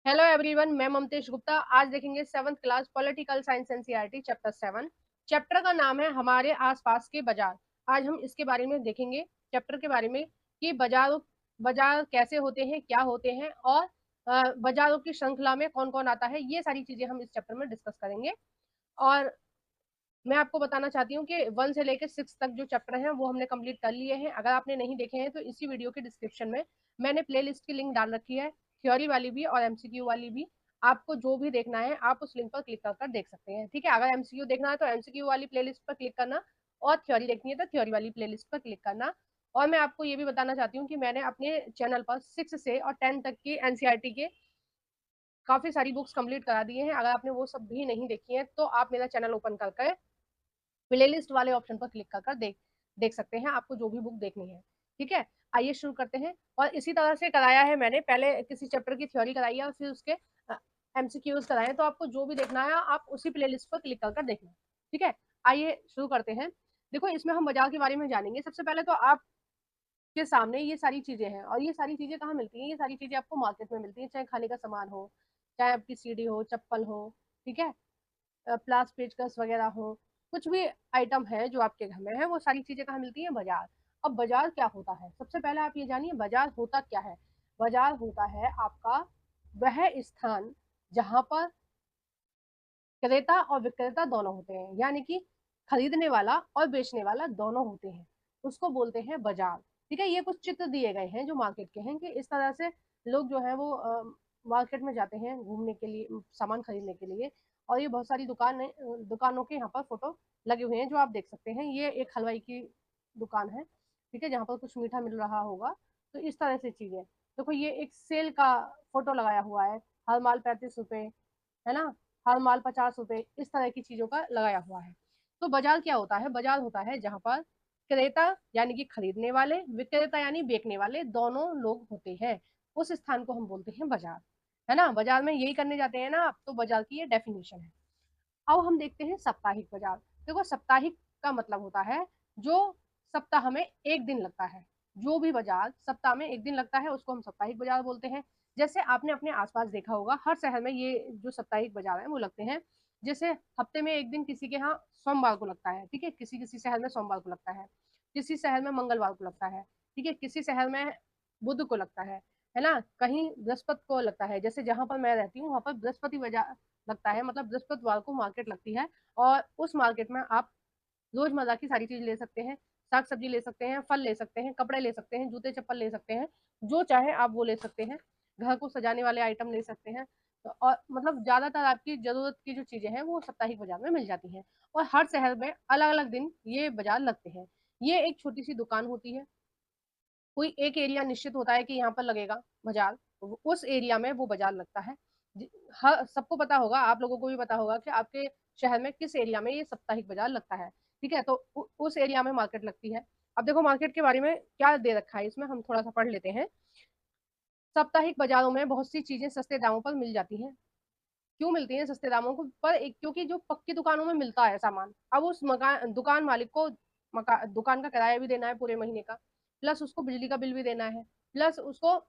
Hello everyone, मैं ममतेश गुप्ता। आज देखेंगे 7th class political science NCERT chapter 7। Chapter का नाम है हमारे आसपास के बाजार। आज हम इसके बारे में देखेंगे, चैप्टर के बारे में, कि बाजार बाजार कैसे होते हैं, क्या होते हैं, और बाजारों की श्रृंखला में कौन कौन आता है। ये सारी चीजें हम इस चैप्टर में डिस्कस करेंगे। और मैं आपको बताना चाहती हूँ कि 1 से लेकर 6 तक जो चैप्टर हैं वो हमने कंप्लीट कर लिए हैं। अगर आपने नहीं देखे हैं तो इसी वीडियो के डिस्क्रिप्शन में मैंने प्लेलिस्ट की लिंक डाल रखी है, थ्योरी वाली भी और एमसीक्यू वाली भी। आपको जो भी देखना है आप उस लिंक पर क्लिक कर देख सकते हैं। ठीक है, अगर एमसीक्यू देखना है तो एमसीक्यू वाली प्लेलिस्ट पर क्लिक करना, और थ्योरी देखनी है तो थ्योरी वाली प्लेलिस्ट पर क्लिक करना। और मैं आपको ये भी बताना चाहती हूँ कि मैंने अपने चैनल पर 6 से और 10 तक की एनसीईआरटी के काफी सारी बुक्स कंप्लीट करा दिए हैं। अगर आपने वो सब भी नहीं देखी है तो आप मेरा चैनल ओपन करके प्लेलिस्ट वाले ऑप्शन पर क्लिक कर देख देख सकते हैं, आपको जो भी बुक देखनी है। ठीक है, आइए शुरू करते हैं। और इसी तरह से कराया है मैंने, पहले किसी चैप्टर की थ्योरी कराई है और फिर उसके एमसीक्यूज कराए हैं। तो आपको जो भी देखना है आप उसी प्लेलिस्ट पर क्लिक कर देखना। ठीक है, आइए शुरू करते हैं। देखो, इसमें हम बाजार के बारे में जानेंगे। सबसे पहले तो आपके सामने ये सारी चीजें हैं, और ये सारी चीजें कहाँ मिलती हैं? ये सारी चीजें आपको मार्केट में मिलती हैं, चाहे खाने का सामान हो, चाहे आपकी सीढ़ी हो, चप्पल हो, ठीक है, प्लास पेचकस वगैरह हो, कुछ भी आइटम है जो आपके घर में है, वो सारी चीजें कहाँ मिलती हैं? बाजार। अब बाजार क्या होता है? सबसे पहले आप ये जानिए बाजार होता क्या है। बाजार होता है आपका वह स्थान जहां पर क्रेता और विक्रेता दोनों होते हैं, यानी कि खरीदने वाला और बेचने वाला दोनों होते हैं, उसको बोलते हैं बाजार। ठीक है, ये कुछ चित्र दिए गए हैं जो मार्केट के हैं, कि इस तरह से लोग जो है वो मार्केट में जाते हैं घूमने के लिए, सामान खरीदने के लिए। और ये बहुत सारी दुकानों के यहाँ पर फोटो लगे हुए हैं जो आप देख सकते हैं। ये एक हलवाई की दुकान है, ठीक है, जहाँ पर कुछ मीठा मिल रहा होगा। तो इस तरह से चीजें देखो, ये एक सेल का फोटो लगाया हुआ है, हर माल 35 रुपए, है ना, हर माल 50 रुपए, इस तरह की चीजों का लगाया हुआ है। तो बाजार क्या होता है? बाजार होता है जहां पर क्रेता यानी कि खरीदने वाले, विक्रेता यानी बेचने वाले दोनों लोग होते हैं। उस स्थान को हम बोलते हैं बाजार, है ना। बाजार में यही करने जाते हैं ना आप, तो बाजार की ये डेफिनेशन है। अब हम देखते हैं साप्ताहिक बाजार। देखो, साप्ताहिक का मतलब होता है जो सप्ताह में एक दिन लगता है। जो भी बाजार सप्ताह में एक दिन लगता है उसको हम साप्ताहिक बाजार बोलते हैं। जैसे आपने अपने आसपास देखा होगा, हर शहर में ये जो साप्ताहिक बाजार है वो लगते हैं। जैसे हफ्ते में एक दिन किसी के यहाँ सोमवार को लगता है, ठीक है, किसी किसी शहर में सोमवार को लगता है, किसी शहर में मंगलवार को लगता है, ठीक है, किसी शहर में बुध को लगता है ना, कहीं बृहस्पति को लगता है। जैसे जहां पर मैं रहती हूँ वहां पर बृहस्पति बाजार लगता है, मतलब बृहस्पतिवार को मार्केट लगती है। और उस मार्केट में आप रोजमर्रा की सारी चीज ले सकते हैं, साग सब्जी ले सकते हैं, फल ले सकते हैं, कपड़े ले सकते हैं, जूते चप्पल ले सकते हैं, जो चाहे आप वो ले सकते हैं। घर को सजाने वाले आइटम ले सकते हैं। तो और मतलब ज्यादातर आपकी जरूरत की जो चीजें हैं वो साप्ताहिक बाजार में मिल जाती हैं। और हर शहर में अलग अलग दिन ये बाजार लगते हैं। ये एक छोटी सी दुकान होती है, कोई एक एरिया निश्चित होता है कि यहाँ पर लगेगा बाजार, उस एरिया में वो बाजार लगता है। हर सबको पता होगा, आप लोगों को भी पता होगा कि आपके शहर में किस एरिया में ये साप्ताहिक बाजार लगता है। ठीक है, तो उस एरिया में मार्केट लगती है। अब देखो, मार्केट के बारे में क्या दे रखा है इसमें, हम थोड़ा सा पढ़ लेते हैं। साप्ताहिक बाजारों में बहुत सी चीजें सस्ते दामों पर मिल जाती हैं। क्यों मिलती हैं सस्ते दामों को पर? एक, क्योंकि जो पक्की दुकानों में मिलता है सामान, अब उस मकान दुकान मालिक को दुकान का किराया भी देना है पूरे महीने का, प्लस उसको बिजली का बिल भी देना है, प्लस उसको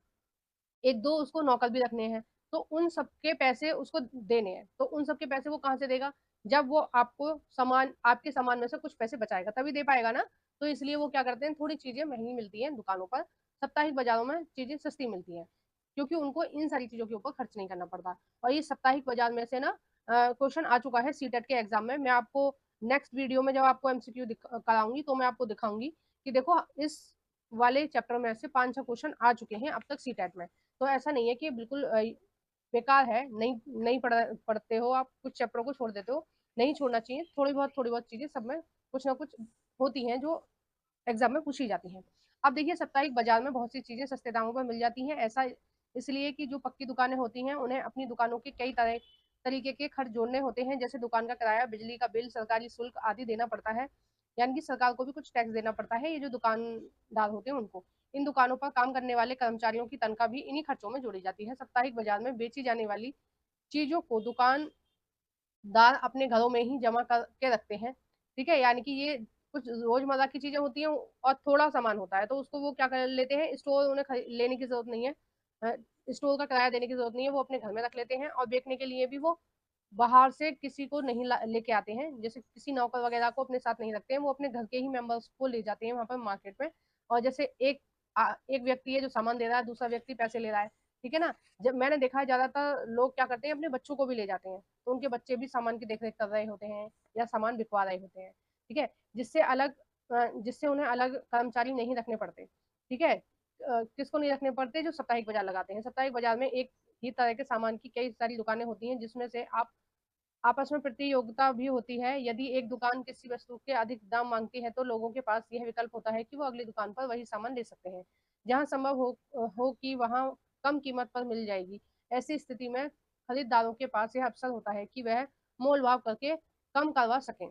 एक दो उसको नौकर भी रखने हैं। तो उन सबके पैसे उसको देने हैं, तो उन सबके पैसे वो कहाँ से देगा? जब वो आपको सामान, आपके सामान में से कुछ पैसे बचाएगा तभी दे पाएगा ना। तो इसलिए वो क्या करते हैं, थोड़ी चीजें महंगी मिलती हैं दुकानों पर, साप्ताहिक बाजारों में चीजें सस्ती मिलती हैं, क्योंकि उनको इन सारी चीजों के ऊपर खर्च नहीं करना पड़ता। और ये साप्ताहिक बाजार में से ना क्वेश्चन आ चुका है सीटेट के एग्जाम में। मैं आपको नेक्स्ट वीडियो में जब आपको एमसीक्यू कराऊंगी तो मैं आपको दिखाऊंगी कि देखो, इस वाले चैप्टर में से 5-6 क्वेश्चन आ चुके हैं अब तक सीटेट में। तो ऐसा नहीं है कि बिल्कुल बेकार है, नहीं नहीं पढ़ते हो आप, कुछ चैप्टरों को छोड़ देते हो। नहीं छोड़ना चाहिए, थोड़ी बहुत चीजें सब में कुछ ना कुछ होती हैं जो एग्जाम में पूछी जाती हैं। अब देखिए, साप्ताहिक बाजार में बहुत सी चीजें सस्ते दामों पर मिल जाती हैं। ऐसा इसलिए कि जो पक्की दुकानें होती हैं उन्हें अपनी दुकानों के कई तरह तरीके के खर्च जोड़ने होते हैं, जैसे दुकान का किराया, बिजली का बिल, सरकारी शुल्क आदि देना पड़ता है। यानी कि सरकार को भी कुछ टैक्स देना पड़ता है, ये जो दुकानदार होते हैं उनको। इन दुकानों पर काम करने वाले कर्मचारियों की तनख्वाह भी इन्हीं खर्चों में जोड़ी जाती है। साप्ताहिक बाजार में बेची जाने वाली चीजों को दुकानदार अपने घरों में ही जमा करके रखते हैं। ठीक है, यानी कि ये कुछ रोजमर्रा की चीजें होती हैं और थोड़ा सामान होता है, तो उसको वो क्या कर लेते हैं, स्टोर, उन्हें लेने की जरूरत नहीं है। स्टोर का किराया देने की जरूरत नहीं है, वो अपने घर में रख लेते हैं। और बेचने के लिए भी वो बाहर से किसी को नहीं लेके आते हैं, जैसे किसी नौकर वगैरह को अपने साथ नहीं रखते हैं, वो अपने घर के ही मेंबर्स को ले जाते हैं वहां पर मार्केट में। और जैसे एक व्यक्ति है जो सामान दे रहा है, दूसरा व्यक्ति पैसे ले रहा है, ठीक है ना। जब मैंने देखा है ज्यादातर लोग क्या करते हैं, अपने बच्चों को भी ले जाते हैं, तो उनके बच्चे भी सामान की देखरेख कर रहे होते हैं या सामान बिकवा रहे होते हैं, ठीक है। जिससे उन्हें अलग कर्मचारी नहीं रखने पड़ते, ठीक है। किसको नहीं रखने पड़ते, जो साप्ताहिक बाजार लगाते हैं। साप्ताहिक बाजार में एक ही तरह के सामान की कई सारी दुकानें होती हैं, जिसमें से आप आपस में प्रतियोगिता भी होती है। यदि एक दुकान किसी वस्तु के अधिक दाम मांगती है, तो लोगों के पास यह विकल्प होता है कि वो अगली दुकान पर वही सामान ले सकते हैं, जहां संभव हो कि वहां कम कीमत पर मिल जाएगी। ऐसी स्थिति में खरीदारों के पास यह अवसर होता है कि वह मोल भाव करके कम करवा सकें,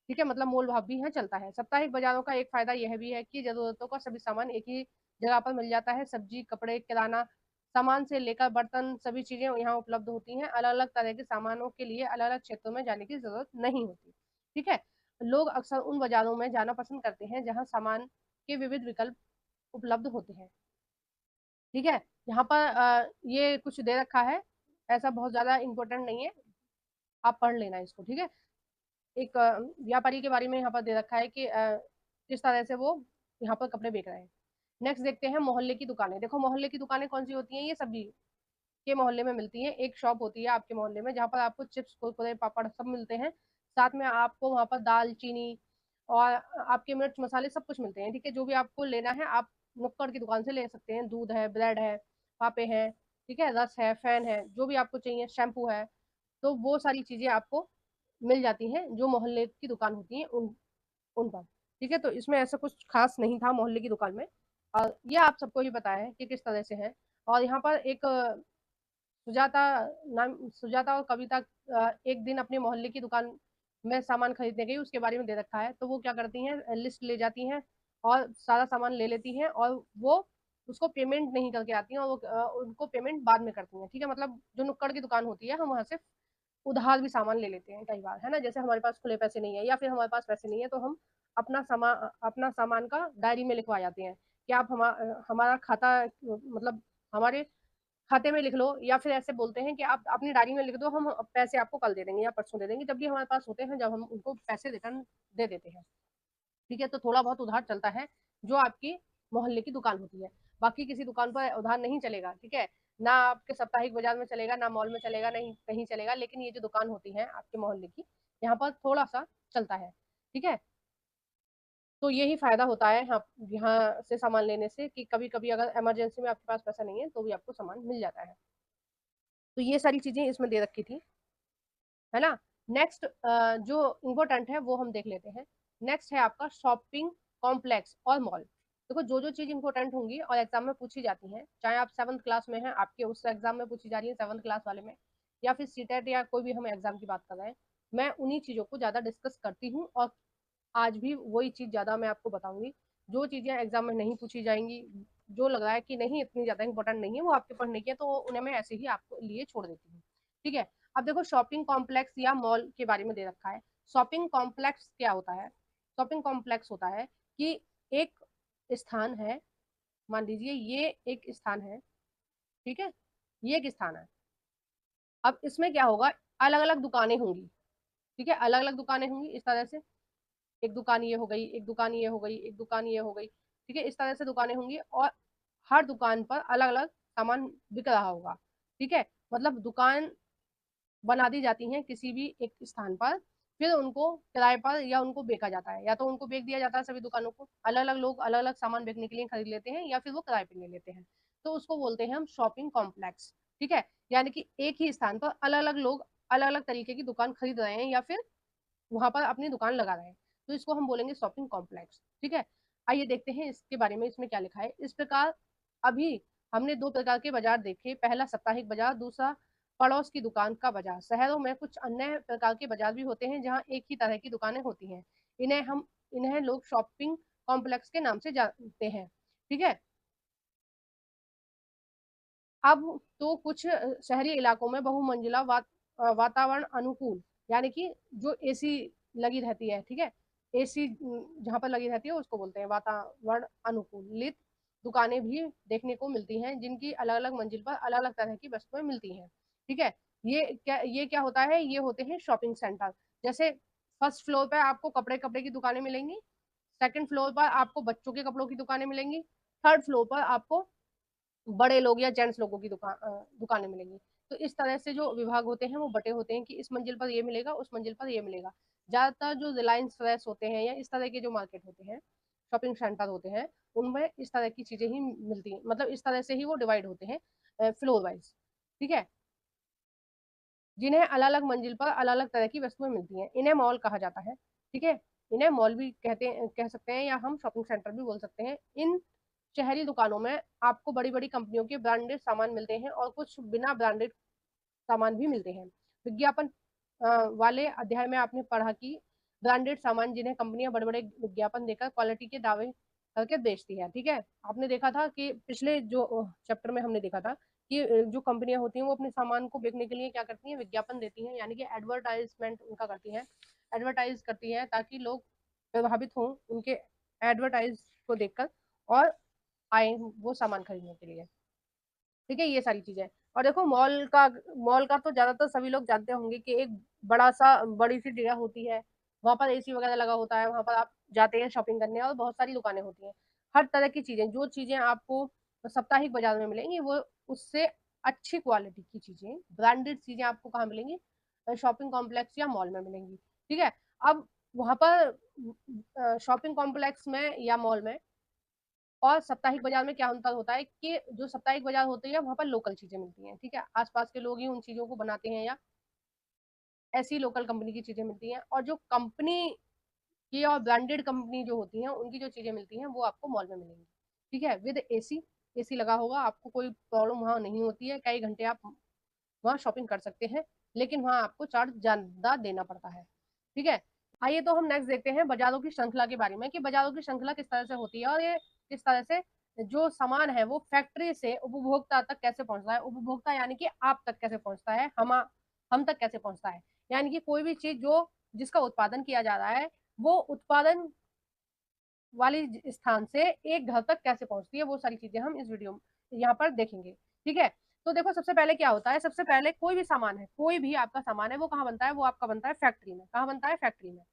ठीक है। मतलब मोल भाव भी यहाँ चलता है। साप्ताहिक बाजारों का एक फायदा यह भी है कि जरूरतों का सभी सामान एक ही जगह पर मिल जाता है। सब्जी, कपड़े, किराना सामान से लेकर बर्तन, सभी चीजें यहाँ उपलब्ध होती हैं। अलग अलग तरह के सामानों के लिए अलग अलग क्षेत्रों में जाने की जरूरत नहीं होती, ठीक है। लोग अक्सर उन बाजारों में जाना पसंद करते हैं जहाँ सामान के विविध विकल्प उपलब्ध होते हैं, ठीक है। यहाँ पर ये कुछ दे रखा है, ऐसा बहुत ज्यादा इंपॉर्टेंट नहीं है, आप पढ़ लेना इसको, ठीक है। एक व्यापारी के बारे में यहाँ पर दे रखा है कि किस तरह से वो यहाँ पर कपड़े बेच रहे हैं। नेक्स्ट देखते हैं मोहल्ले की दुकानें। देखो मोहल्ले की दुकानें कौन सी होती हैं, ये सभी के मोहल्ले में मिलती है। एक शॉप होती है आपके मोहल्ले में, जहाँ पर आपको चिप्स, कुरकुरे, पापड़ सब मिलते हैं। साथ में आपको वहाँ पर दाल, चीनी और आपके मिर्च मसाले सब कुछ मिलते हैं, ठीक है। जो भी आपको लेना है आप नुक्कड़ की दुकान से ले सकते हैं। दूध है, ब्रेड है, पापे हैं, ठीक है, रस है, फैन है, जो भी आपको चाहिए, शैम्पू है, तो वो सारी चीजें आपको मिल जाती हैं जो मोहल्ले की दुकान होती है उन पर, ठीक है। तो इसमें ऐसा कुछ खास नहीं था मोहल्ले की दुकान में, और ये आप सबको ही पता है कि किस तरह से है। और यहाँ पर एक सुजाता सुजाता और कविता एक दिन अपने मोहल्ले की दुकान में सामान खरीदने गई, उसके बारे में दे रखा है। तो वो क्या करती हैं, लिस्ट ले जाती हैं और सारा सामान ले लेती हैं, और वो उसको पेमेंट नहीं करके आती हैं, और वो उनको पेमेंट बाद में करती हैं, ठीक है। मतलब जो नुक्कड़ की दुकान होती है, हम वहां से उधार भी सामान ले लेते हैं कई बार, है ना। जैसे हमारे पास खुले पैसे नहीं है या फिर हमारे पास पैसे नहीं है, तो हम अपना सामान का डायरी में लिखवा जाते हैं कि आप हमारा खाता, मतलब हमारे खाते में लिख लो, या फिर ऐसे बोलते हैं कि आप अपनी डायरी में लिख दो, हम पैसे आपको कल दे देंगे या परसों दे देंगे, जब भी हमारे पास होते हैं, जब हम उनको पैसे रिटर्न दे देते हैं, ठीक है। तो थोड़ा बहुत उधार चलता है जो आपकी मोहल्ले की दुकान होती है। बाकी किसी दुकान पर उधार नहीं चलेगा, ठीक है। ना आपके साप्ताहिक बाजार में चलेगा, ना मॉल में चलेगा, नहीं कहीं चलेगा, लेकिन ये जो दुकान होती है आपके मोहल्ले की, यहाँ पर थोड़ा सा चलता है, ठीक है। तो यही फायदा होता है यहाँ से सामान लेने से, कि कभी कभी अगर इमरजेंसी में आपके पास पैसा नहीं है, तो भी आपको सामान मिल जाता है। तो ये सारी चीजें इसमें दे रखी थी, है ना। नेक्स्ट जो इम्पोर्टेंट है वो हम देख लेते हैं। नेक्स्ट है आपका शॉपिंग कॉम्प्लेक्स और मॉल। देखो जो जो चीज इंपॉर्टेंट होंगी और एग्जाम में पूछी जाती हैं, चाहे आप 7th क्लास में हैं, आपके उस एग्जाम में पूछी जा रही है 7th क्लास वाले में, या फिर सीटेट या कोई भी हम एग्जाम की बात कर रहे हैं, मैं उन्हीं चीजों को ज्यादा डिस्कस करती हूँ। और आज भी वही चीज ज्यादा मैं आपको बताऊंगी। जो चीजें एग्जाम में नहीं पूछी जाएंगी, जो लग रहा है कि नहीं इतनी ज्यादा इंपॉर्टेंट नहीं है, वो आपके पढ़ने की है, तो उन्हें मैं ऐसे ही आपको लिए छोड़ देती हूँ, ठीक है। अब देखो शॉपिंग कॉम्प्लेक्स या मॉल के बारे में दे रखा है। शॉपिंग कॉम्प्लेक्स क्या होता है? शॉपिंग कॉम्प्लेक्स होता है कि एक स्थान है, मान लीजिए ये एक स्थान है, ठीक है, ये एक स्थान है। अब इसमें क्या होगा, अलग अलग दुकानें होंगी, ठीक है, अलग अलग दुकानें होंगी इस तरह से। एक दुकान ये हो गई, एक दुकान ये हो गई, एक दुकान ये हो गई, ठीक है, इस तरह से दुकानें होंगी, और हर दुकान पर अलग अलग सामान बिक रहा होगा, ठीक है। मतलब दुकान बना दी जाती हैं किसी भी एक स्थान पर, फिर उनको किराए पर या उनको बेचा जाता है, या तो उनको बेच दिया जाता है, सभी दुकानों को अलग अलग लोग अलग अलग सामान बेचने के लिए खरीद लेते हैं, या फिर वो किराए पे ले लेते हैं। तो उसको बोलते हैं हम शॉपिंग कॉम्प्लेक्स, ठीक है। यानी कि एक ही स्थान पर अलग अलग लोग अलग अलग तरीके की दुकान खरीद रहे हैं, या फिर वहां पर अपनी दुकान लगा रहे हैं, तो इसको हम बोलेंगे शॉपिंग कॉम्प्लेक्स, ठीक है। आइए देखते हैं इसके बारे में, इसमें क्या लिखा है। इस प्रकार अभी हमने दो प्रकार के बाजार देखे, पहला साप्ताहिक बाजार, दूसरा पड़ोस की दुकान का बाजार। शहरों में कुछ अन्य प्रकार के बाजार भी होते हैं जहाँ एक ही तरह की दुकानें होती हैं, इन्हें लोग शॉपिंग कॉम्प्लेक्स के नाम से जानते हैं, ठीक है। अब तो कुछ शहरी इलाकों में बहुमंजिला वातावरण अनुकूल, यानी कि जो एसी लगी रहती है, ठीक है, एसी जहाँ पर लगी रहती है उसको बोलते हैं वातावरण अनुकूलित दुकानें भी देखने को मिलती हैं, जिनकी अलग अलग मंजिल पर अलग अलग तरह की वस्तुएं मिलती हैं। ठीक है, ये क्या होता है, ये होते हैं शॉपिंग सेंटर। जैसे फर्स्ट फ्लोर पर आपको कपड़े कपड़े की दुकानें मिलेंगी, सेकंड फ्लोर पर आपको बच्चों के कपड़ों की दुकानें मिलेंगी, थर्ड फ्लोर पर आपको बड़े लोग या जेंट्स लोगों की दुकानें मिलेंगी। तो इस तरह से जो विभाग होते हैं वो बटे होते हैं कि इस मंजिल पर ये मिलेगा, उस मंजिल पर ये मिलेगा। ज्यादातर जो रिलायंस फ्रेश होते हैं या इस तरह के जो मार्केट होते हैं, शॉपिंग सेंटर होते हैं, उनमें इस तरह की चीजें ही मिलती हैं, मतलब इस तरह से ही वो डिवाइड होते हैं फ्लोर वाइज। ठीक है, जिन्हें अलग अलग मंजिल पर अलग अलग तरह की वस्तुएं मिलती हैं, इन्हें मॉल कहा जाता है। ठीक है, इन्हें मॉल भी कह सकते हैं, या हम शॉपिंग सेंटर भी बोल सकते हैं। इन शहरी दुकानों में आपको बड़ी बड़ी कंपनियों के ब्रांडेड सामान मिलते हैं और कुछ बिना ब्रांडेड सामान भी मिलते हैं। विज्ञापन वाले अध्याय में आपने पढ़ा कि ब्रांडेड सामान जिन्हें कंपनियां बड़े बड़े विज्ञापन देकर क्वालिटी के दावे करके बेचती है। ठीक है, आपने देखा था कि पिछले जो चैप्टर में हमने देखा था कि जो कंपनियां होती हैं वो अपने सामान को बेचने के लिए क्या करती हैं, विज्ञापन देती हैं, यानी कि एडवर्टाइजमेंट उनका करती हैं, एडवर्टाइज करती हैं, ताकि लोग प्रभावित हों उनके एडवर्टाइज को देखकर और आए वो सामान खरीदने के लिए। ठीक है, ये सारी चीजें। और देखो मॉल का तो ज्यादातर सभी लोग जानते होंगे कि एक बड़ी सी जगह होती है, वहां पर एसी वगैरह लगा होता है, वहां पर आप जाते हैं शॉपिंग करने और बहुत सारी दुकानें होती हैं। हर तरह की चीजें, जो चीजें आपको साप्ताहिक बाजार में मिलेंगी वो उससे अच्छी क्वालिटी की चीजें, ब्रांडेड चीजें आपको कहाँ मिलेंगी, शॉपिंग कॉम्प्लेक्स या मॉल में मिलेंगी। ठीक है, अब वहां पर शॉपिंग कॉम्प्लेक्स में या मॉल में और साप्ताहिक बाजार में क्या अंतर होता है कि जो साप्ताहिक बाजार होती है वहां पर लोकल चीजें मिलती हैं। ठीक है, आसपास के लोग ही उन चीजों को बनाते हैं या ऐसी लोकल कंपनी की चीजें मिलती हैं, और जो कंपनी की और ब्रांडेड कंपनी जो होती हैं उनकी जो चीजें मिलती हैं वो आपको मॉल में मिलेंगी। ठीक है, विद एसी, एसी लगा होगा, आपको कोई प्रॉब्लम वहां नहीं होती है, कई घंटे आप वहाँ शॉपिंग कर सकते हैं, लेकिन वहाँ आपको चार्ज ज्यादा देना पड़ता है। ठीक है, आइए तो हम नेक्स्ट देखते हैं बाजारों की श्रृंखला के बारे में कि बाजारों की श्रृंखला किस तरह से होती है और ये किस तरह से जो सामान है वो फैक्ट्री से उपभोक्ता तक कैसे पहुंचता है, उपभोक्ता यानी कि आप तक कैसे पहुंचता है, हम तक कैसे पहुंचता है, यानी कि कोई भी चीज जो जिसका उत्पादन किया जा रहा है वो उत्पादन वाली स्थान से एक घर तक कैसे पहुंचती है, वो सारी चीजें हम इस वीडियो यहाँ पर देखेंगे। ठीक है, तो देखो सबसे पहले क्या होता है, सबसे पहले कोई भी सामान है, कोई भी आपका सामान है वो कहाँ बनता है, वो आपका बनता है फैक्ट्री में। कहाँ बनता है, फैक्ट्री में।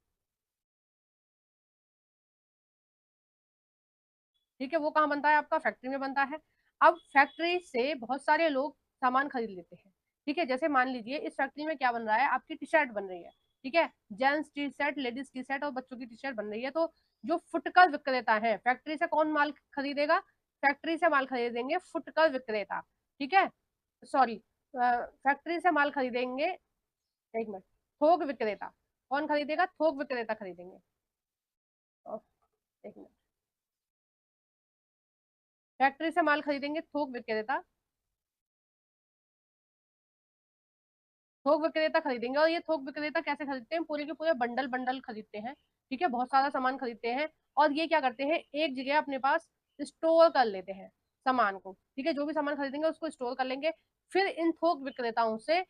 ठीक है, वो कहाँ बनता है, आपका फैक्ट्री में बनता है। अब फैक्ट्री से बहुत सारे लोग सामान खरीद लेते हैं। ठीक है, जैसे मान लीजिए इस फैक्ट्री में क्या बन रहा है, आपकी टी शर्ट बन रही है। ठीक है, gents T shirt, ladies T shirt और बच्चों की टी शर्ट बन रही है। तो जो फुटकर विक्रेता है, फैक्ट्री से कौन माल खरीदेगा, फैक्ट्री से माल खरीदेंगे फुटकर विक्रेता। ठीक है, सॉरी, फैक्ट्री से माल खरीदेंगे, एक मिनट, थोक विक्रेता। कौन खरीदेगा, थोक विक्रेता खरीदेंगे। एक मिनट, फैक्ट्री से माल खरीदेंगे थोक विक्रेता, थोक विक्रेता खरीदेंगे। और ये थोक विक्रेता कैसे खरीदते हैं, पूरे के पूरे बंडल बंडल खरीदते हैं। ठीक है, बहुत सारा सामान खरीदते हैं और ये क्या करते हैं, एक जगह अपने पास स्टोर कर लेते हैं सामान को। ठीक है, जो भी सामान खरीदेंगे उसको स्टोर कर लेंगे। फिर इन थोक विक्रेताओं से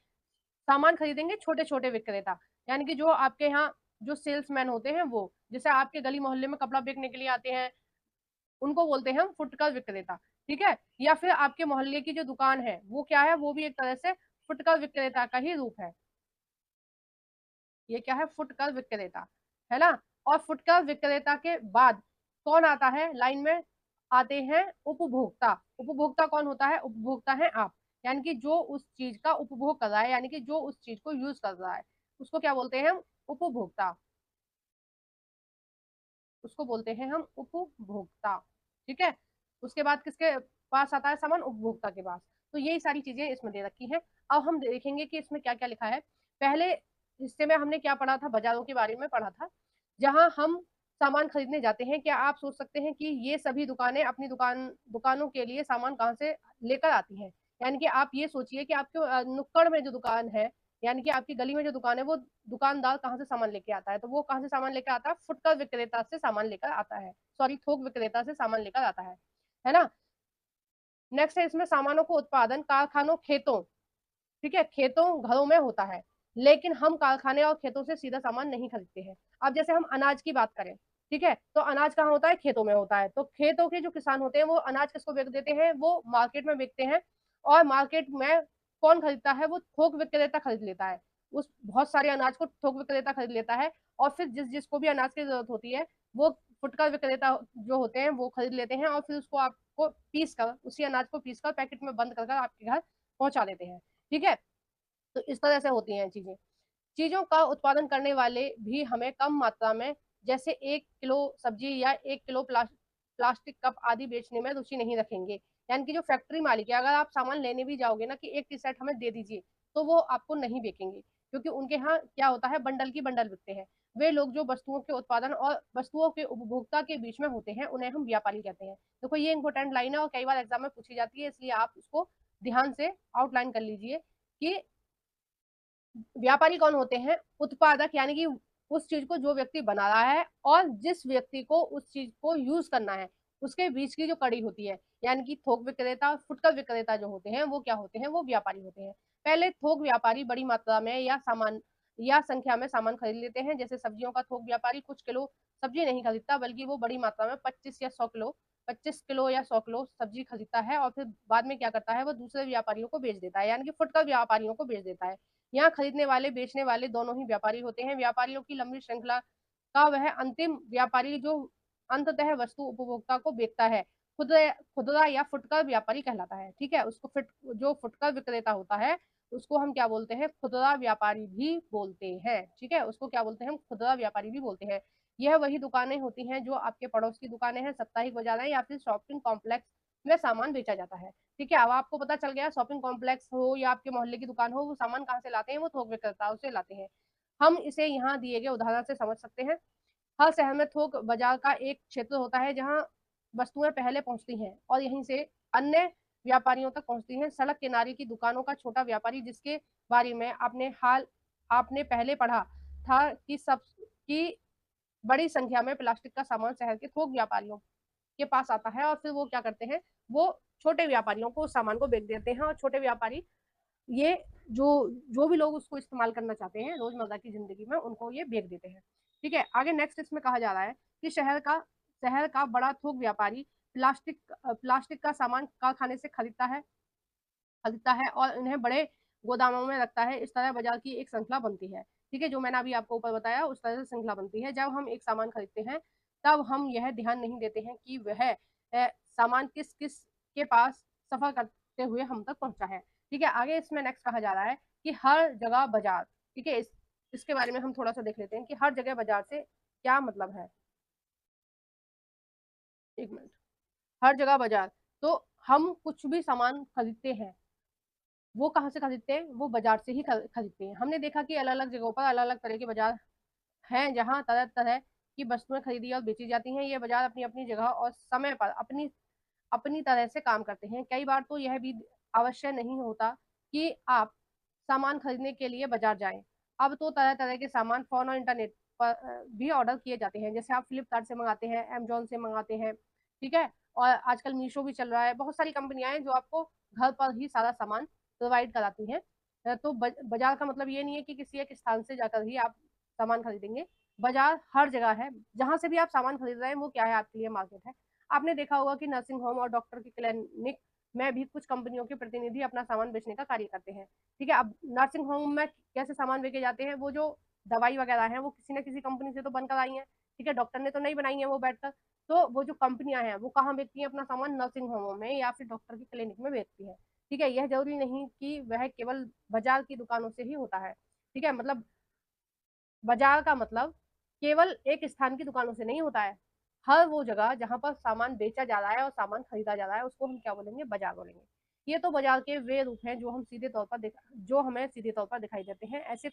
सामान खरीदेंगे छोटे छोटे विक्रेता, यानी कि जो आपके यहाँ जो सेल्समैन होते हैं, वो जैसे आपके गली मोहल्ले में कपड़ा बेचने के लिए आते हैं, उनको बोलते हैं हम फुटकर विक्रेता। ठीक है, या फिर आपके मोहल्ले की जो दुकान है वो क्या है, वो भी एक तरह से फुटकर विक्रेता का ही रूप है। ये क्या है, फुटकर विक्रेता, है ना। और फुटकर विक्रेता के बाद कौन आता है लाइन में, आते हैं उपभोक्ता। उपभोक्ता कौन होता है, उपभोक्ता है आप, यानी कि जो उस चीज का उपभोग कर रहा है, यानी कि जो उस चीज को यूज कर रहा है, उसको क्या बोलते हैं हम, उपभोक्ता। उसको बोलते हैं हम उपभोक्ता। ठीक है, उसके बाद किसके पास आता है सामान, उपभोक्ता के पास। तो यही सारी चीजें इसमें दे रखी हैं। अब हम देखेंगे कि इसमें क्या क्या लिखा है। पहले हिस्से में हमने क्या पढ़ा था, बाजारों के बारे में पढ़ा था, जहां हम सामान खरीदने जाते हैं। क्या आप सोच सकते हैं कि ये सभी दुकानें अपनी दुकानों के लिए सामान कहाँ से लेकर आती हैं, यानी कि आप ये सोचिए कि आपके नुक्कड़ में जो दुकान है, यानी कि आपकी गली में जो दुकान है, वो दुकानदार कहाँ से सामान लेके आता है, तो वो कहाँ से सामान लेकर आता है, फुटकर विक्रेता से सामान लेकर आता है, सॉरी, थोक विक्रेता से सामान लेकर आता है ना। नेक्स्ट है इसमें सामानों को उत्पादन कारखानों, खेतों, ठीक है, खेतों घरों में होता है, लेकिन हम कारखाने और खेतों से सीधा सामान नहीं खरीदते हैं। अब जैसे हम अनाज की बात करें, ठीक है। तो अनाज कहाँ होता है? खेतों में होता है। तो खेतों के जो किसान होते हैं वो अनाज किसको बेच देते हैं? वो मार्केट में बेचते हैं। और मार्केट में कौन खरीदता है? वो थोक विक्रेता खरीद लेता है। उस बहुत सारे अनाज को थोक विक्रेता खरीद लेता है, और फिर जिसको भी अनाज की जरूरत होती है वो फुटकर विक्रेता जो होते हैं वो खरीद लेते हैं, और फिर उसको आपको पीस कर, उसी अनाज को पीस कर पैकेट में बंद कर आपके घर पहुंचा देते हैं। ठीक है। तो इस तरह से होती हैं चीजें। चीजों का उत्पादन करने वाले भी हमें कम मात्रा में, जैसे 1 किलो सब्जी या 1 किलो प्लास्टिक कप आदि बेचने में रुचि नहीं रखेंगे। यानी कि जो फैक्ट्री मालिक है, अगर आप सामान लेने भी जाओगे ना कि एक टी शर्ट हमें दे दीजिए, तो वो आपको नहीं बेचेंगे, क्योंकि उनके यहाँ क्या होता है, बंडल की बंडल बिकते हैं। वे लोग जो वस्तुओं के उत्पादन और वस्तुओं के उपभोक्ता के बीच में होते हैं उन्हें हम व्यापारी कहते हैं। देखो ये इंपॉर्टेंट लाइन है और कई बार एग्जाम में पूछी जाती है, इसलिए आप उसको ध्यान से आउटलाइन कर लीजिए कि व्यापारी कौन होते हैं? उत्पादक, यानी कि उस चीज को जो व्यक्ति बना रहा है और जिस व्यक्ति को उस चीज को यूज करना है, उसके बीच की जो कड़ी होती है, यानी कि थोक विक्रेता, फुटकर विक्रेता जो होते हैं वो क्या होते हैं? वो व्यापारी होते हैं। पहले थोक व्यापारी बड़ी मात्रा में या सामान या संख्या में सामान खरीद लेते हैं। जैसे सब्जियों का थोक व्यापारी कुछ किलो सब्जी नहीं खरीदता, बल्कि वो बड़ी मात्रा में 25 किलो या 100 किलो सब्जी खरीदता है, और फिर बाद में क्या करता है, वो दूसरे व्यापारियों को बेच देता है, यानी कि फुटकर व्यापारियों को बेच देता है। यहाँ खरीदने वाले बेचने वाले दोनों ही व्यापारी होते हैं। व्यापारियों की लंबी श्रृंखला का वह अंतिम व्यापारी जो अंततः वस्तु उपभोक्ता को बेचता है, खुदरा खुदरा या फुटकर व्यापारी कहलाता है। ठीक है। उसको फिट जो फुटकर विक्रेता होता है उसको हम क्या बोलते हैं? खुदरा व्यापारी भी बोलते हैं। ठीक है। उसको क्या बोलते हैं? हम खुदरा व्यापारी भी बोलते हैं। यह वही दुकानें होती हैं जो आपके पड़ोस की दुकानें हैं, साप्ताहिक बाजार है, या फिर शॉपिंग कॉम्प्लेक्स में सामान बेचा जाता है। ठीक है। अब आपको पता चल गया, शॉपिंग कॉम्प्लेक्स हो या आपके मोहल्ले की दुकान हो, वो सामान कहाँ से लाते हैं? वो थोक विक्रेताओं से लाते हैं। हम इसे यहाँ दिए गए उदाहरण से समझ सकते हैं। हर शहर में थोक बाजार का एक क्षेत्र होता है जहाँ वस्तुएं पहले पहुंचती हैं और यहीं से अन्य व्यापारियों तक पहुंचती हैं। सड़क किनारे की दुकानों का छोटा व्यापारी, जिसके बारे में आपने पहले पढ़ा था कि सब की बड़ी संख्या में प्लास्टिक का सामान शहर के थोक व्यापारियों के पास आता है, और फिर वो क्या करते हैं? वो छोटे व्यापारियों को उस सामान को बेच देते हैं, और छोटे व्यापारी ये जो जो भी लोग उसको इस्तेमाल करना चाहते हैं रोजमर्रा की जिंदगी में, उनको ये बेच देते हैं। ठीक है। आगे नेक्स्ट इसमें कहा जा रहा है कि शहर का बड़ा थोक व्यापारी प्लास्टिक का सामान कारखाने से खरीदता है और इन्हें बड़े गोदामों में रखता है। इस तरह बाजार की एक श्रृंखला बनती है। ठीक है। जो मैंने अभी आपको ऊपर बताया उस तरह से श्रृंखला बनती है। जब हम एक सामान खरीदते हैं तब हम यह ध्यान नहीं देते हैं कि वह सामान किस किस के पास सफर करते हुए हम तक पहुंचा है। ठीक है। आगे इसमें नेक्स्ट कहा जा रहा है कि हर जगह बाजार। ठीक है। इसके बारे में हम थोड़ा सा देख लेते हैं कि हर जगह बाजार से क्या मतलब है। एक मिनट। हर जगह बाजार, तो हम कुछ भी सामान खरीदते हैं वो कहाँ से खरीदते हैं? वो बाजार से ही खरीदते हैं। हमने देखा कि अलग अलग जगहों पर अलग अलग तरह के बाजार हैं जहाँ तरह तरह की वस्तुएं खरीदी और बेची जाती हैं। ये बाजार अपनी अपनी जगह और समय पर अपनी अपनी तरह से काम करते हैं। कई बार तो यह भी आवश्यक नहीं होता कि आप सामान खरीदने के लिए बाजार जाएं। अब तो तरह तरह के सामान फोन और इंटरनेट पर भी ऑर्डर किए जाते हैं। जैसे आप फ्लिपकार्ट से मंगाते हैं, अमेजोन से मंगाते हैं। ठीक है। और आजकल मीशो भी चल रहा है। बहुत सारी कंपनियां हैं जो आपको घर पर ही सारा सामान प्रोवाइड कराती हैं। तो बाजार का मतलब ये नहीं है कि किसी एक स्थान से जाकर ही आप सामान खरीदेंगे। बाजार हर जगह है। जहां से भी आप सामान खरीद रहे हैं वो क्या है? आपके लिए मार्केट है। आपने देखा होगा कि नर्सिंग होम और डॉक्टर की क्लिनिक में भी कुछ कंपनियों के प्रतिनिधि अपना सामान बेचने का कार्य करते हैं। ठीक है। अब नर्सिंग होम में कैसे सामान बेचे जाते हैं? वो जो दवाई वगैरह है वो किसी न किसी कंपनी से तो बनकर आई है। ठीक है। डॉक्टर ने तो नहीं बनाई है वो बैठकर। तो वो जो कंपनियां हैं वो कहाँ बेचती हैं अपना सामान? नर्सिंग होमों में या फिर डॉक्टर की क्लिनिक में बेचती है। ठीक है। यह जरूरी नहीं कि वह केवल बाजार की दुकानों से ही होता है। ठीक है। मतलब बाजार का मतलब केवल एक स्थान की दुकानों से नहीं होता है। हर वो जगह जहां पर सामान बेचा जा रहा है और सामान खरीदा जा रहा है उसको हम क्या बोलेंगे? बाजार बोलेंगे। ये तो बाजार के वे रूप हैं जो हमें सीधे तौर पर दिखाई देते हैं। ऐसे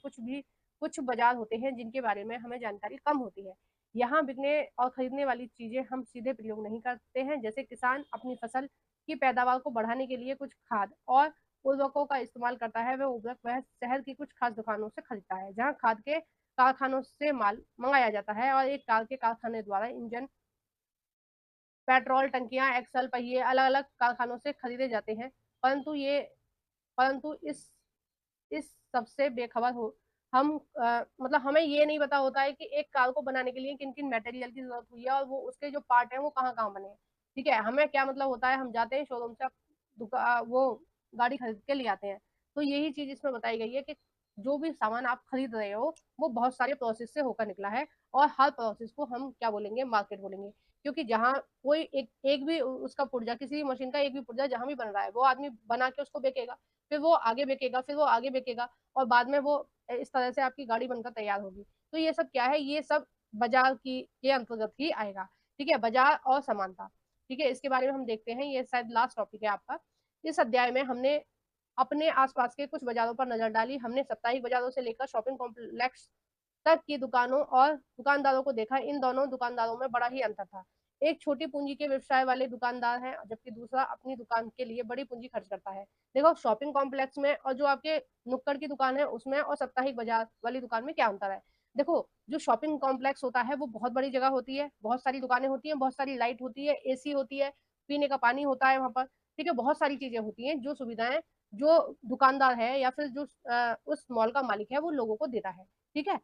कुछ बाजार होते हैं जिनके बारे में हमें जानकारी कम होती है। यहाँ बिकने और खरीदने वाली चीजें हम सीधे प्रयोग नहीं करते हैं। जैसे किसान अपनी फसल की पैदावार को बढ़ाने के लिए कुछ खाद और उर्वरकों का इस्तेमाल करता है, वह शहर की कुछ खास दुकानों से खरीदता है जहाँ खाद के कारखानों से माल मंगाया जाता है, और एक कार के कारखाने द्वारा इंजन, पेट्रोल टंकियां, एक्सल पहिए अलग अलग कारखानों से खरीदे जाते हैं। परंतु ये परंतु इस सबसे बेखबर हम मतलब हमें ये नहीं पता होता है कि एक कार को बनाने के लिए किन किन मटेरियल की जरूरत हुई है और वो उसके जो पार्ट हैं वो कहाँ कहाँ बने हैं। ठीक है, हमें क्या मतलब होता है, हम जाते हैं शोरूम से, वो गाड़ी खरीद के ले आते हैं। तो यही चीज इसमें बताई गई है कि जो भी सामान आप खरीद रहे हो वो बहुत सारे प्रोसेस से होकर निकला है, और हर प्रोसेस को हम क्या बोलेंगे, मार्केट बोलेंगे। क्योंकि जहाँ कोई एक भी उसका पुर्जा, किसी भी मशीन का एक भी पुर्जा जहाँ भी बन रहा है, वो आदमी बना के उसको बेचेगा, फिर वो आगे बेचेगा, फिर वो आगे बेचेगा, और बाद में वो इस तरह से आपकी गाड़ी बनकर तैयार होगी। तो ये सब क्या है, ये सब बाजार की के अंतर्गत ही आएगा। ठीक है, बाजार और समानता। ठीक है, इसके बारे में हम देखते हैं, ये शायद लास्ट टॉपिक है आपका। इस अध्याय में हमने अपने आसपास के कुछ बाजारों पर नजर डाली। हमने साप्ताहिक बाजारों से लेकर शॉपिंग कॉम्प्लेक्स तक की दुकानों और दुकानदारों को देखा। इन दोनों दुकानदारों में बड़ा ही अंतर था। एक छोटी पूंजी के व्यवसाय वाले दुकानदार हैं, जबकि दूसरा अपनी दुकान के लिए बड़ी पूंजी खर्च करता है। देखो, शॉपिंग कॉम्प्लेक्स में और जो आपके नुक्कड़ की दुकान है उसमें और साप्ताहिक बाजार वाली दुकान में क्या अंतर है। देखो, जो शॉपिंग कॉम्प्लेक्स होता है वो बहुत बड़ी जगह होती है, बहुत सारी दुकानें होती हैं, बहुत सारी लाइट होती है, एसी होती है, पीने का पानी होता है वहां पर। ठीक है, बहुत सारी चीजें होती हैं, जो सुविधाएं जो दुकानदार है या फिर जो उस मॉल का मालिक है वो लोगों को देता है। ठीक है,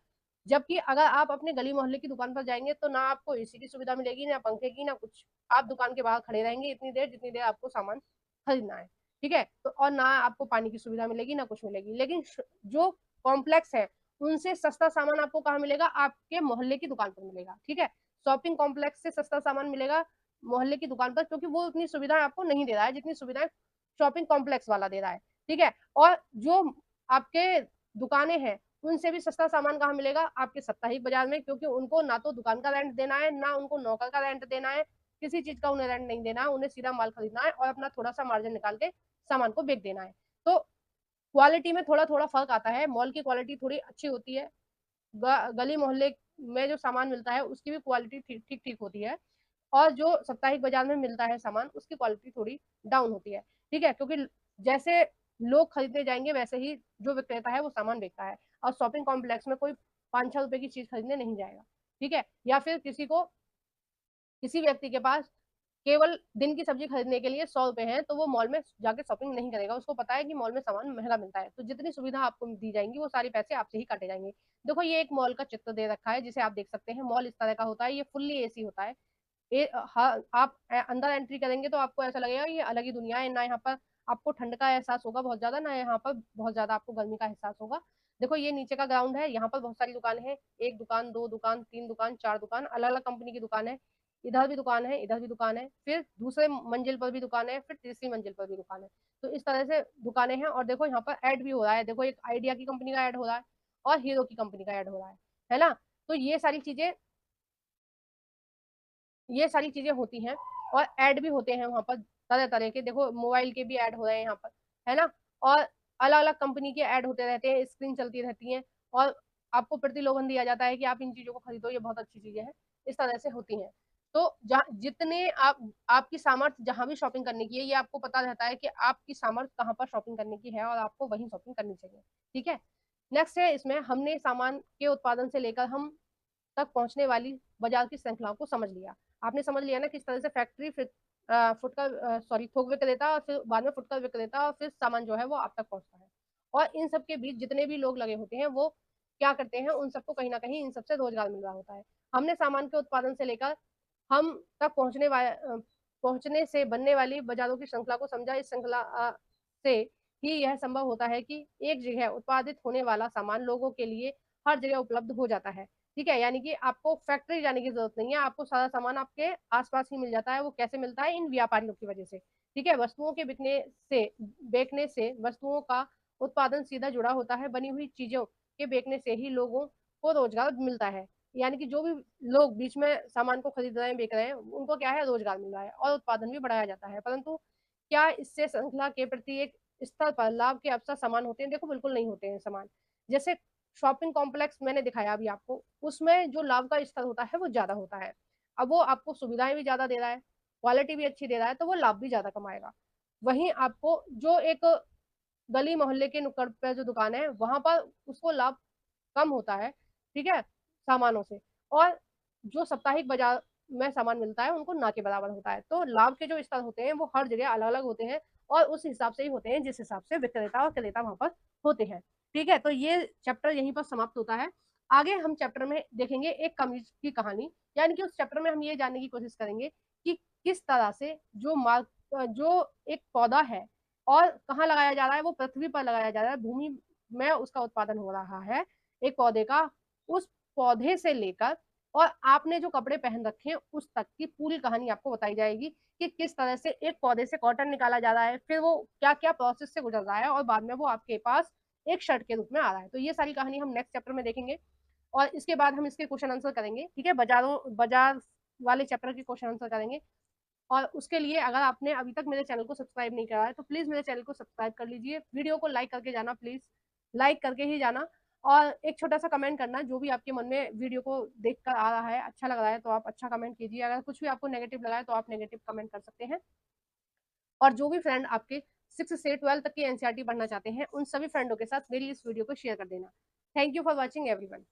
जबकि अगर आप अपने गली मोहल्ले की दुकान पर जाएंगे तो ना आपको एसी की सुविधा मिलेगी, ना पंखे की, ना कुछ। आप दुकान के बाहर खड़े रहेंगे इतनी देर जितनी देर आपको सामान खरीदना है। ठीक है, तो और ना आपको पानी की सुविधा मिलेगी, ना कुछ मिलेगी। लेकिन जो कॉम्प्लेक्स है उनसे सस्ता सामान आपको कहाँ मिलेगा, आपके मोहल्ले की दुकान पर मिलेगा। ठीक है, शॉपिंग कॉम्प्लेक्स से सस्ता सामान मिलेगा मोहल्ले की दुकान पर, क्योंकि वो उतनी सुविधा आपको नहीं दे रहा है जितनी सुविधाएं शॉपिंग कॉम्प्लेक्स वाला दे रहा है। ठीक है, और जो आपके दुकानें हैं उनसे भी सस्ता सामान कहाँ मिलेगा, आपके साप्ताहिक बाजार में, क्योंकि उनको ना तो दुकान का रेंट देना है, ना उनको नौकर का रेंट देना है, किसी चीज का उन्हें रेंट नहीं देना है। उन्हें सीधा माल खरीदना है और अपना थोड़ा सा मार्जिन निकाल के सामान को बेच देना है। तो क्वालिटी में थोड़ा थोड़ा फर्क आता है। मॉल की क्वालिटी थोड़ी अच्छी होती है, गली मोहल्ले में जो सामान मिलता है उसकी भी क्वालिटी ठीक ठीक ठीक होती है, और जो साप्ताहिक बाजार में मिलता है सामान उसकी क्वालिटी थोड़ी डाउन होती है। ठीक है, क्योंकि जैसे लोग खरीदने जाएंगे वैसे ही जो विक्रेता है वो सामान बेचता है, और शॉपिंग कॉम्प्लेक्स में कोई 5-6 रुपए की चीज खरीदने नहीं जाएगा। ठीक है, या फिर किसी व्यक्ति के पास केवल दिन की सब्जी खरीदने के लिए 100 रुपए हैं तो वो मॉल में जाके शॉपिंग नहीं करेगा। उसको पता है कि मॉल में सामान महंगा मिलता है, तो जितनी सुविधा आपको दी जाएंगी वो सारी पैसे आपसे ही काटे जाएंगे। देखो, ये एक मॉल का चित्र दे रखा है जिसे आप देख सकते हैं। मॉल इस तरह का होता है, ये फुल्ली एसी होता है। हाँ, आप अंदर एंट्री करेंगे तो आपको ऐसा लगेगा ये अलग ही दुनिया है। ना यहाँ पर आपको ठंड का एहसास होगा बहुत ज्यादा, ना यहाँ पर बहुत ज्यादा आपको गर्मी का एहसास होगा। देखो, ये नीचे का ग्राउंड है, यहाँ पर बहुत सारी दुकान है, एक दुकान, दो दुकान, तीन दुकान, चार दुकान, अलग अलग कंपनी की दुकान है। इधर भी दुकान है, इधर भी दुकान है, फिर दूसरे मंजिल पर भी दुकान है, फिर तीसरी मंजिल पर भी दुकान है। तो इस तरह से दुकानें हैं। और देखो यहाँ पर ऐड भी हो रहा है, देखो एक आइडिया की कंपनी का ऐड हो रहा है और हीरो की कंपनी का ऐड हो रहा है ना। तो ये सारी चीजें होती हैं, और ऐड भी होते हैं वहां पर तरह तरह के। देखो, मोबाइल के भी ऐड हो रहे हैं यहाँ पर, है ना। और अलग अलग कंपनी के ऐड होते रहते हैं, स्क्रीन चलती रहती है, और आपको प्रतिलोभन दिया जाता है कि आप इन चीजों को खरीदो, ये बहुत अच्छी चीजें हैं। इस तरह से होती हैं। तो जितने आपकी सामर्थ्य जहां भी शॉपिंग करने की है, ये आपको पता रहता है कि आपकी सामर्थ्य कहाँ पर शॉपिंग करने की है और आपको वहीं शॉपिंग करनी चाहिए। ठीक है, नेक्स्ट है, इसमें हमने सामान के उत्पादन से लेकर हम तक पहुंचने वाली बाजार की श्रृंखलाओं को समझ लिया। आपने समझ लिया ना किस तरह से फैक्ट्री, फिर फुटकर सॉरी थोक विक्रेता, और फिर बाद में फुटकर विक्रेता, और फिर सामान जो है वो आप तक पहुंचता है। और इन सब के बीच जितने भी लोग लगे होते हैं वो क्या करते हैं, उन सबको कहीं ना कहीं इन सबसे रोजगार मिल रहा होता है। हमने सामान के उत्पादन से लेकर हम तक पहुंचने से बनने वाली बाजारों की श्रृंखला को समझा। इस श्रृंखला से ही यह संभव होता है कि एक जगह उत्पादित होने वाला सामान लोगों के लिए हर जगह उपलब्ध हो जाता है। ठीक है, यानी कि आपको फैक्ट्री जाने की जरूरत नहीं है, आपको सारा सामान आपके आसपास ही मिल जाता है। वो कैसे मिलता है, इन व्यापारियों की वजह से। ठीक है, वस्तुओं के बेचने से वस्तुओं का उत्पादन सीधा जुड़ा होता है। बनी हुई चीजों के बेचने से ही लोगों को रोजगार मिलता है। यानी कि जो भी लोग बीच में सामान को खरीद रहे हैं, बेच रहे हैं, उनको क्या है, रोजगार मिल रहा है और उत्पादन भी बढ़ाया जाता है। परंतु क्या इससे श्रृंखला के प्रति एक स्तर पर लाभ के अवसर समान होते हैं? देखो, बिल्कुल नहीं होते हैं समान। जैसे शॉपिंग कॉम्प्लेक्स मैंने दिखाया अभी आपको, उसमें जो लाभ का स्तर होता है वो ज्यादा होता है। अब वो आपको सुविधाएं भी ज्यादा दे रहा है, क्वालिटी भी अच्छी दे रहा है, तो वो लाभ भी ज्यादा कमाएगा। वहीं आपको जो एक गली मोहल्ले के नुक्कड़ पे जो दुकान है वहां पर उसको लाभ कम होता है। ठीक है, सामानों से। और जो साप्ताहिक बाजार में सामान मिलता है उनको ना के बराबर होता है। तो लाभ के जो स्तर होते हैं वो हर जगह अलग अलग होते हैं, और उस हिसाब से ही होते हैं जिस हिसाब से विक्रेता और क्रेता वहां पर होते हैं। ठीक है, तो ये चैप्टर यहीं पर समाप्त होता है। आगे हम चैप्टर में देखेंगे एक कम्युनिस्ट की कहानी, यानी कि उस चैप्टर में हम ये जानने की कोशिश करेंगे कि किस तरह से जो एक पौधा है और कहाँ लगाया जा रहा है, वो पृथ्वी पर लगाया जा रहा है, भूमि में उसका उत्पादन हो रहा है एक पौधे का, उस पौधे से लेकर और आपने जो कपड़े पहन रखे हैं उस तक की पूरी कहानी आपको बताई जाएगी कि किस तरह से एक पौधे से कॉटन निकाला जा रहा है, फिर वो क्या क्या प्रोसेस से गुजर रहा है और बाद में वो आपके पास एक शर्ट के रूप में आ रहा है। तो ये सारी कहानी हम नेक्स्ट चैप्टर में देखेंगे और इसके बाद हम इसके क्वेश्चन आंसर करेंगे। ठीक है, बाजार वाले चैप्टर के क्वेश्चन आंसर करेंगे। और उसके लिए अगर आपने अभी तक मेरे चैनल को सब्सक्राइब नहीं करा है तो प्लीज मेरे चैनल को सब्सक्राइब कर लीजिए, वीडियो को लाइक करके जाना, प्लीज लाइक करके ही जाना। और एक छोटा सा कमेंट करना, जो भी आपके मन में वीडियो को देख कर आ रहा है, अच्छा लग रहा है तो आप अच्छा कमेंट कीजिए, अगर कुछ भी आपको नेगेटिव लगा है तो आप नेगेटिव कमेंट कर सकते हैं। और जो भी फ्रेंड आपके 6 से 12 तक की एनसीईआरटी पढ़ना चाहते हैं उन सभी फ्रेंडों के साथ मेरी इस वीडियो को शेयर कर देना। Thank you for watching everyone.